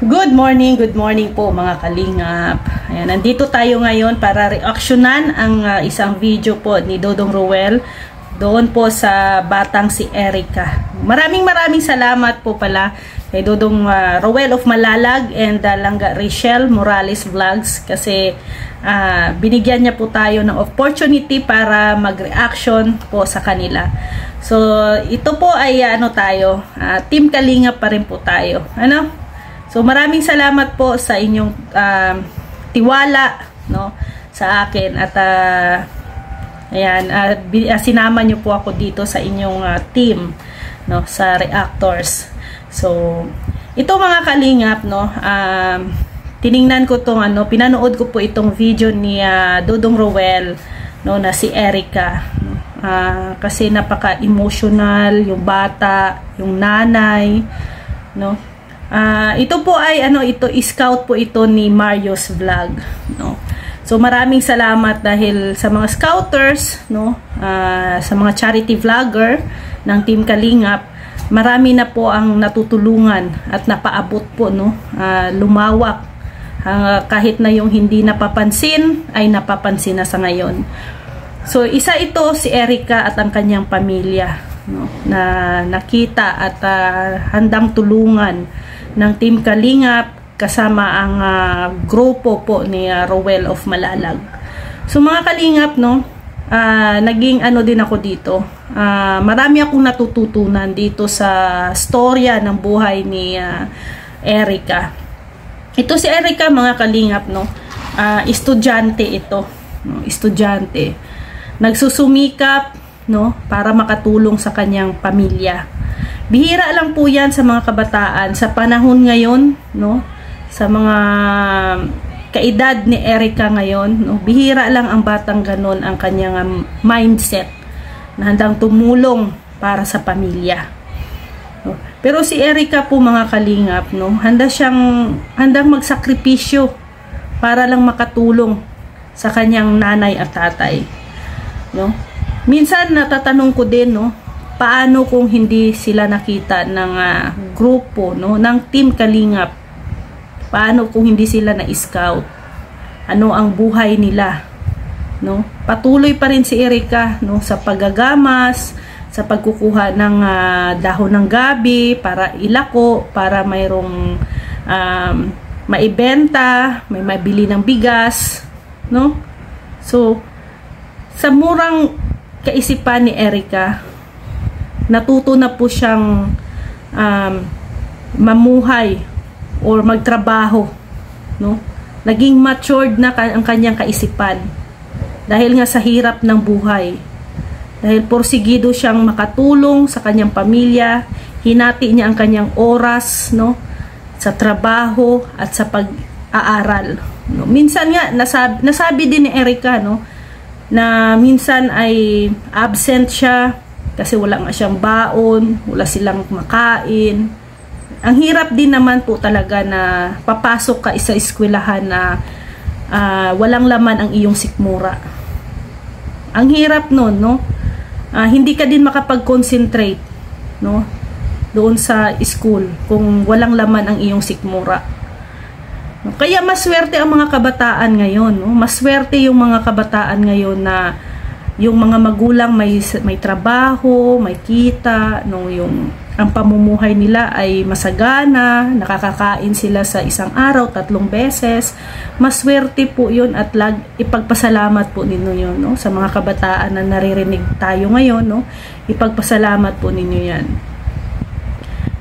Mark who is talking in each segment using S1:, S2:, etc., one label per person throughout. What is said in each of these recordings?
S1: Good morning po mga kalingap. Ayan, nandito tayo ngayon para reaksyonan ang isang video po ni Dodong Roel doon po sa batang si Erica. Maraming salamat po pala kay Dodong Roel of Malalag and Langga Rachel Morales Vlogs kasi binigyan niya po tayo ng opportunity para mag-reaction po sa kanila. So ito po ay Team Kalingap pa rin po tayo. So maraming salamat po sa inyong tiwala sa akin at sinama niyo po ako dito sa inyong team sa reactors. So ito mga kalingap tiningnan ko tong pinanood ko po itong video ni Dodong Roel na si Erica kasi napaka-emotional yung bata, yung nanay ito po ay scout po ito ni Mario's Vlog So maraming salamat dahil sa mga scouters sa mga charity vlogger ng Team Kalingap, marami na po ang natutulungan at napaabot po lumawak kahit na yung hindi napapansin ay napapansin na sa ngayon. So isa ito si Erica at ang kanyang pamilya na nakita at handang tulungan ng Team Kalingap kasama ang grupo po ni Roel of Malalag. So mga kalingap naging din ako dito. Marami akong natututunan dito sa storya ng buhay ni Erica. Ito si Erica mga kalingap estudyante ito. Estudyante. Nagsusumikap para makatulong sa kanyang pamilya. Bihira lang po yan sa mga kabataan sa panahon ngayon, sa mga kaedad ni Erica ngayon, bihira lang ang batang ganon ang kanyang mindset na handang tumulong para sa pamilya. Pero si Erica po mga kalingap, handang magsakripisyo para lang makatulong sa kanyang nanay at tatay. Minsan natatanong ko din, paano kung hindi sila nakita ng grupo ng Team Kalingap? Paano kung hindi sila na-scout? Ano ang buhay nila? Patuloy pa rin si Erica sa paggagamas, sa pagkukuha ng dahon ng gabi para ilako, para mayroong maibenta, may mabili ng bigas. So, sa murang kaisipan ni Erica, natuto na po siyang mamuhay or magtrabaho. Naging matured na ang kanyang kaisipan dahil nga sa hirap ng buhay. Dahil porsigido siyang makatulong sa kanyang pamilya, hinati niya ang kanyang oras sa trabaho at sa pag-aaral. Minsan nga nasabi din ni Erica na minsan ay absent siya kasi wala nga siyang baon, wala silang makain. Ang hirap din naman po talaga na papasok ka sa eskwelahan na walang laman ang iyong sikmura. Ang hirap nun, hindi ka din makapag-concentrate doon sa school kung walang laman ang iyong sikmura. Kaya maswerte ang mga kabataan ngayon. Maswerte yung mga kabataan ngayon na yung mga magulang may trabaho, may kita, ang pamumuhay nila ay masagana, nakakakain sila sa isang araw 3 beses. Maswerte po yun at ipagpasalamat po ninyo yun sa mga kabataan na naririnig tayo ngayon. Ipagpasalamat po ninyo yan.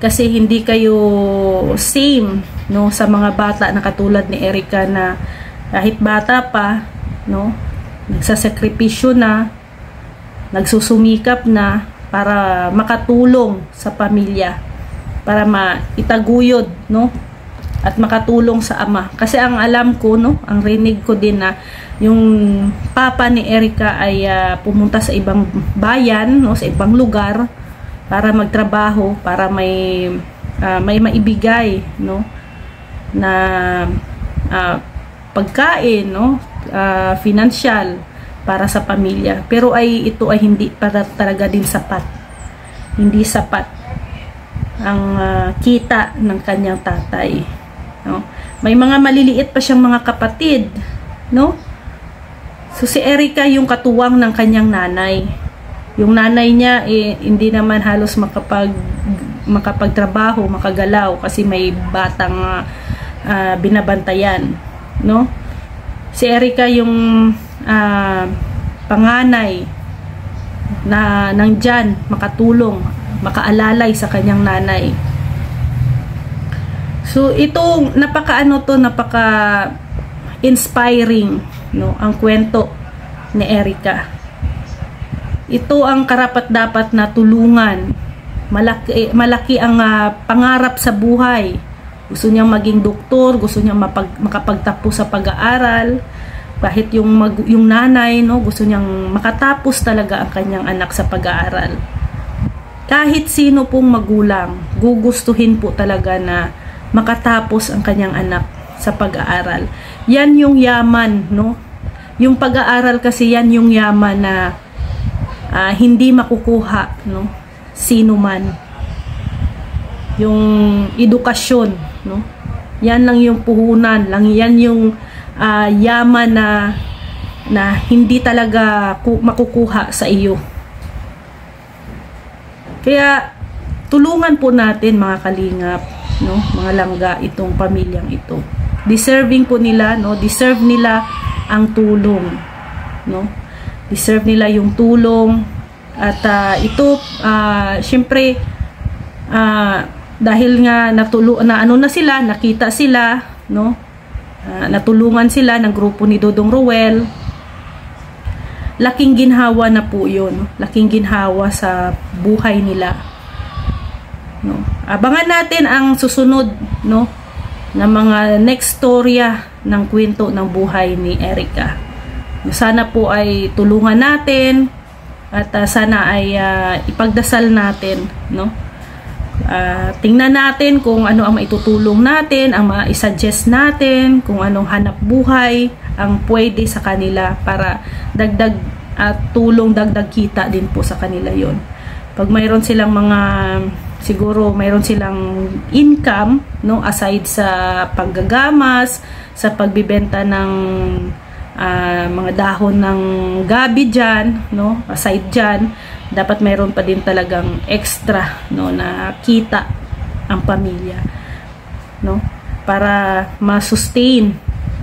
S1: Kasi hindi kayo same sa mga bata na katulad ni Erica na kahit bata pa nagsasakripisyo na, nagsusumikap na para makatulong sa pamilya, para maitaguyod at makatulong sa ama. Kasi ang alam ko ang rinig ko din na yung papa ni Erica ay pumunta sa ibang bayan, sa ibang lugar para magtrabaho, para may maibigay na pagkain, financial para sa pamilya. Pero ito ay hindi para talaga din sapat. Hindi sapat ang kita ng kanyang tatay. no? May mga maliliit pa siyang mga kapatid, no? So si Erica yung katuwang ng kanyang nanay. Yung nanay niya hindi naman halos makapagtrabaho, makagalaw kasi may batang binabantayan, no? Si Erica yung panganay na nandyan makatulong, makaalalay sa kanyang nanay. So ito napaka inspiring, no, ang kwento ni Erica. Ito ang karapat-dapat na tulungan. Malaki ang pangarap sa buhay. Gusto niyang maging doktor, gusto niyang makapagtapos sa pag-aaral. Kahit yung nanay, no, gusto niyang makatapos talaga ang kanyang anak sa pag-aaral. Kahit sino pong magulang, gugustuhin po talaga na makatapos ang kanyang anak sa pag-aaral. Yan yung yaman, no? Yung pag-aaral kasi yan yung yaman na hindi makukuha, no, sino man. Yung edukasyon, no, yan lang yung puhunan, yan yung yaman na hindi talaga makukuha sa iyo. Kaya tulungan po natin mga kalingap, no, mga langga, itong pamilyang ito. Deserving po nila, no, deserve nila ang tulong, no. Deserve nila yung tulong. At ito syempre dahil nga nakita sila, no, natulungan sila ng grupo ni Dodong Roel. Laking ginhawa na po yun, laking ginhawa sa buhay nila, no. Abangan natin ang susunod, no, na mga next storya ng kwento ng buhay ni Erica. Sana po ay tulungan natin at sana ay ipagdasal natin, no. Tingnan natin kung ano ang maitutulong natin, ang maisuggest natin, kung anong hanap buhay ang pwede sa kanila para dagdag tulong, dagdag kita din po sa kanila yon. Pag mayroon silang siguro mayroon silang income, no, aside sa paggagamas, sa pagbibenta ng mga dahon ng gabi dyan, no, aside dyan, dapat mayroon pa din talagang extra, no, na kita ang pamilya, no, para ma-sustain,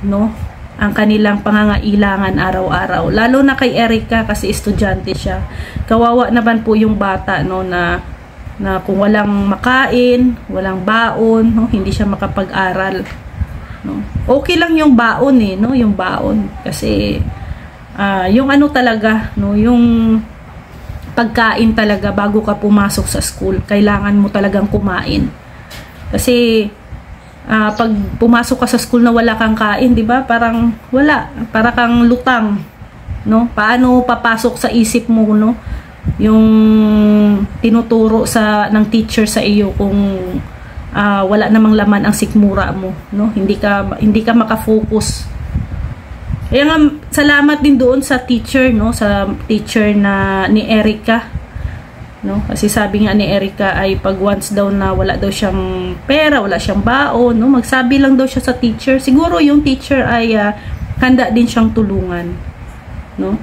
S1: no, ang kanilang pangangailangan araw-araw. Lalo na kay Erica kasi estudyante siya. Kawawa naman po yung bata, no, na kung walang makain, walang baon, no, hindi siya makapag-aral, no. Okay lang yung baon no, yung baon kasi yung ano talaga, no, yung pagkain talaga bago ka pumasok sa school, kailangan mo talagang kumain. Kasi pag pumasok ka sa school na wala kang kain, 'di ba? Parang wala, para kang lutang, no? Paano papasok sa isip mo, no, yung tinuturo ng teacher sa iyo kung wala namang laman ang sikmura mo, no? Hindi ka makafocus. Kaya nga salamat din doon sa teacher, no, sa teacher ni Erica, no? Kasi sabi nga ni Erica ay pag once daw na wala daw siyang pera, wala siyang baon, no, magsabi lang daw siya sa teacher. Siguro yung teacher ay handa din siyang tulungan, no?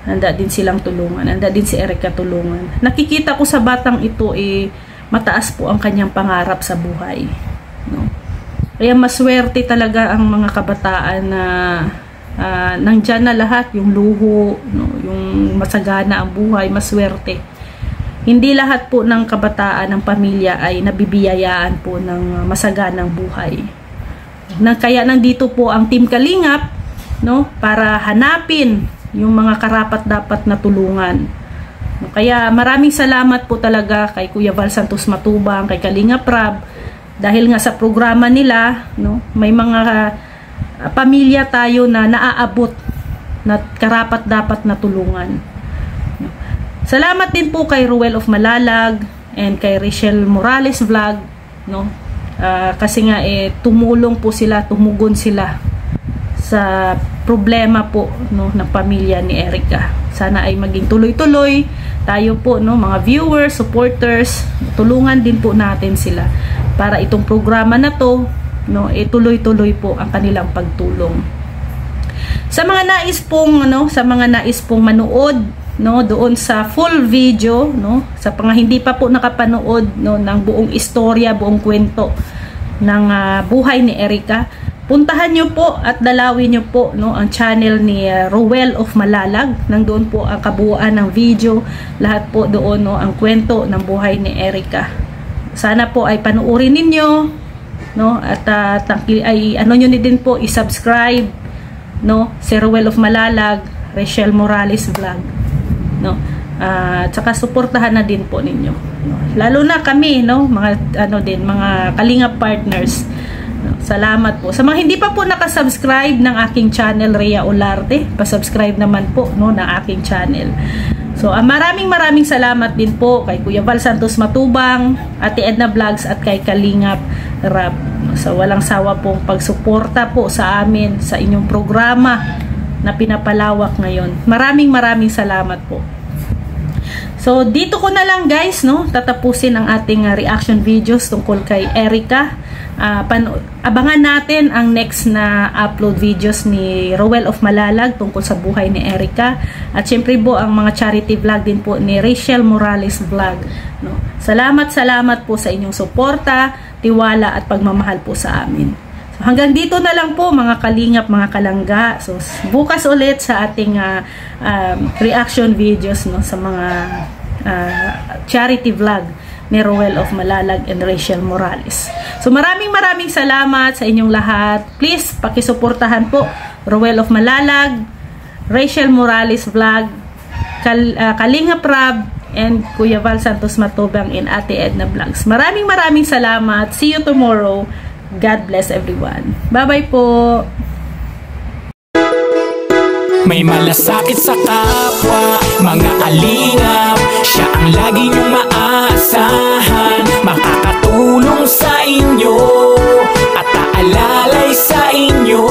S1: Handa din silang tulungan, handa din si Erica tulungan. Nakikita ko sa batang ito mataas po ang kanyang pangarap sa buhay, no? Kaya maswerte talaga ang mga kabataan na nandyan na lahat, yung luho, no, yung masagana ang buhay, maswerte. Hindi lahat po ng kabataan ng pamilya ay nabibiyayaan po ng masaganang buhay. Kaya nandito po ang Team Kalingap, no, para hanapin yung mga karapat-dapat na tulungan. Kaya maraming salamat po talaga kay Kuya Val Santos Matubang, kay Kalingap Rab, dahil nga sa programa nila, no, may mga pamilya tayo na naaabot na karapat-dapat na tulungan. Salamat din po kay Ruel of Malalag and kay Rachel Morales Vlog, no, kasi nga tumulong po sila, tumugon sila sa problema po, no, ng pamilya ni Erica. Sana ay maging tuloy-tuloy tayo po, no, mga viewers, supporters, tulungan din po natin sila para itong programa na to no, tuloy-tuloy po ang kanilang pagtulong. Sa mga nais pong manood, no, doon sa full video, no, sa mga hindi pa po nakapanood, no, ng buong istorya, buong kwento ng buhay ni Erica, puntahan nyo po at dalawin nyo po, no, ang channel ni Rowell of Malalag. Nandoon po ang kabuuan ng video, lahat po doon, no, ang kwento ng buhay ni Erica. Sana po ay panuorin ninyo, no, at nyo din po i-subscribe, no, si Rowell of Malalag, Rachel Morales Vlog, no, at saka suportahan na din po ninyo, no? Lalo na kami, no, mga mga Kalingap partners, no? Salamat po sa mga hindi pa po nakasubscribe ng aking channel Rhea Olarte, pa-subscribe naman po, no, ng aking channel. So maraming salamat din po kay Kuya Val Santos Matubang, Ate Edna Vlogs at kay Kalingap Rap, so walang sawa pong pagsuporta po sa amin sa inyong programa na pinapalawak ngayon. Maraming salamat po. So dito ko na lang guys, no, tatapusin ang ating reaction videos tungkol kay Erica. Abangan natin ang next na upload videos ni Rowell of Malalag tungkol sa buhay ni Erica, at syempre po ang mga charity vlog din po ni Rachel Morales Vlog, no. Salamat po sa inyong suporta, tiwala at pagmamahal po sa amin. So hanggang dito na lang po mga kalingap, mga kalangga. So bukas ulit sa ating reaction videos, no, sa mga charity vlog ni Rowell of Malalag and Rachel Morales. So maraming salamat sa inyong lahat. Please pakisuportahan po Rowell of Malalag, Rachel Morales Vlog, Kalingap Rab, and Kuya Val Santos Matubang and Ate Edna Vlogs. Maraming salamat. See you tomorrow. God bless everyone. Bye-bye po.
S2: May malasakit sa kapwa, mga kalingap, siya ang lagi niyong maaasahan. Makakatulong sa inyo at aalalay sa inyo,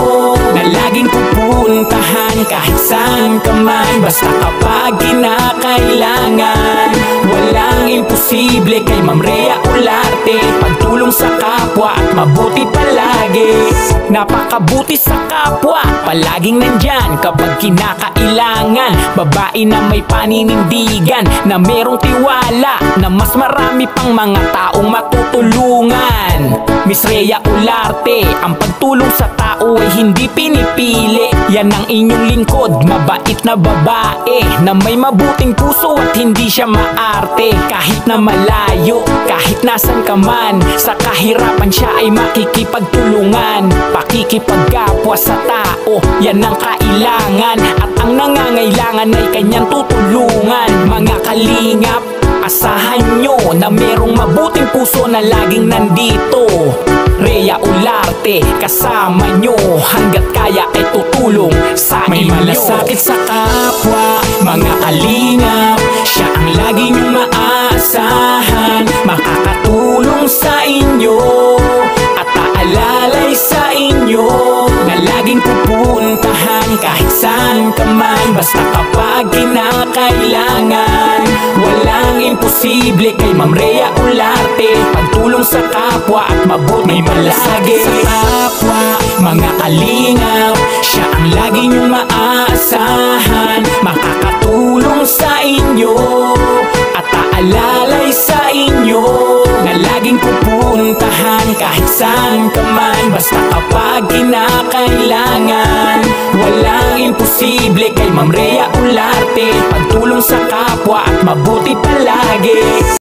S2: na laging pupuntahan kahit saan ka man, basta kapag kinakailangan. Walang imposible kay Ma'am Rhea Olarte, pagtulong sa kapwa at mabuti palagi. Napakabuti sa kapwa, palaging nandyan kapag kinakailangan. Babae na may paninindigan, na merong tiwala, na mas marami pang mga taong matutulungan. Miss Rhea Olarte, ang pagtulong sa tao ay hindi pinipili. Yan ang inyong lingkod, mabait na babae, na may mabuting puso at hindi siya maarte. Kahit na malayo, kahit nasan ka man, sa kahirapan siya ay makikipagtulungan. Pakikipagkapwa sa tao, yan ang kailangan, at ang nangangailangan ay kanyang tutulungan. Mga kalingap, asahan nyo na merong mabuting puso na laging nandito. Rhea Olarte, kasama nyo, hanggat kaya ay tutulong sa inyo. May malasakit sa kapwa, mga kalingap, siya ang lagi nyong maaasahan. Makakatulong sa inyo at aalalay sa inyo, na laging pupuntahan kahit saan ka man, basta kapag kinakailangan. Walang imposible kay Ma'am Rhea Olarte, pagtulong sa kapwa at mabuti palagi. Sa kapwa, mga kalingap, siya ang lagi niyong maaasahan. Makakatulong sa inyo at aalalay sa inyo, na laging pupuntahan kahit saan ka man, basta kapag kinakailangan. Walang imposible kay Ma'am Rhea Olarte, pagtulong sa kapwa at mabuti palagi.